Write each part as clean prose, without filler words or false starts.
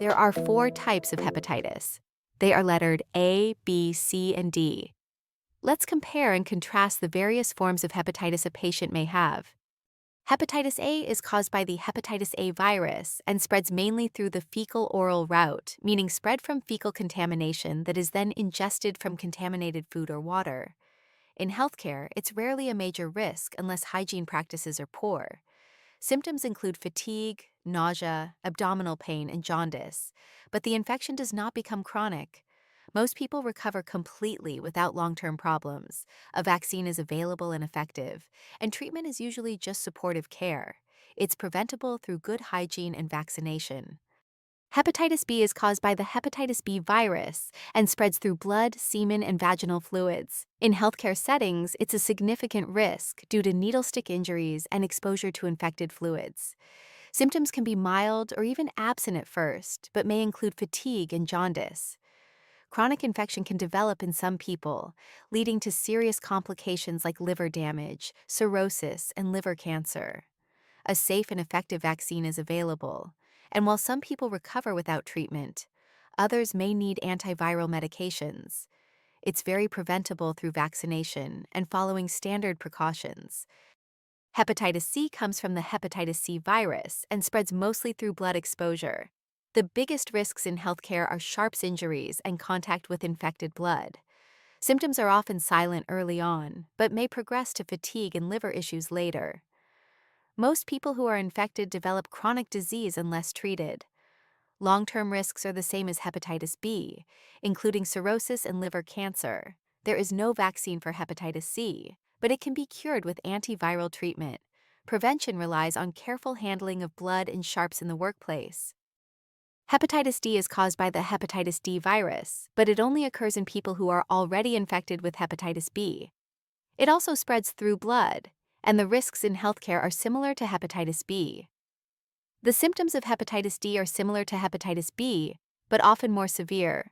There are four types of hepatitis. They are lettered A, B, C, and D. Let's compare and contrast the various forms of hepatitis a patient may have. Hepatitis A is caused by the hepatitis A virus and spreads mainly through the fecal-oral route, meaning spread from fecal contamination that is then ingested from contaminated food or water. In healthcare, it's rarely a major risk unless hygiene practices are poor. Symptoms include fatigue, nausea, abdominal pain, and jaundice, but the infection does not become chronic. Most people recover completely without long-term problems. A vaccine is available and effective, and treatment is usually just supportive care. It's preventable through good hygiene and vaccination. Hepatitis B is caused by the hepatitis B virus and spreads through blood, semen, and vaginal fluids. In healthcare settings, it's a significant risk due to needle stick injuries and exposure to infected fluids. Symptoms can be mild or even absent at first, but may include fatigue and jaundice. Chronic infection can develop in some people, leading to serious complications like liver damage, cirrhosis, and liver cancer. A safe and effective vaccine is available, and while some people recover without treatment, others may need antiviral medications. It's very preventable through vaccination and following standard precautions. Hepatitis C comes from the hepatitis C virus and spreads mostly through blood exposure. The biggest risks in healthcare are sharps injuries and contact with infected blood. Symptoms are often silent early on, but may progress to fatigue and liver issues later. Most people who are infected develop chronic disease unless treated. Long-term risks are the same as hepatitis B, including cirrhosis and liver cancer. There is no vaccine for hepatitis C, but it can be cured with antiviral treatment. Prevention relies on careful handling of blood and sharps in the workplace. Hepatitis D is caused by the hepatitis D virus, but it only occurs in people who are already infected with hepatitis B. It also spreads through blood, and the risks in healthcare are similar to hepatitis B. The symptoms of hepatitis D are similar to hepatitis B, but often more severe.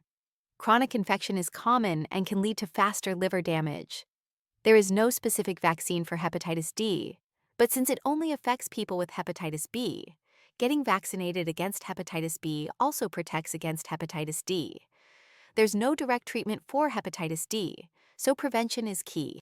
Chronic infection is common and can lead to faster liver damage. There is no specific vaccine for hepatitis D, but since it only affects people with hepatitis B, getting vaccinated against hepatitis B also protects against hepatitis D. There's no direct treatment for hepatitis D, so prevention is key.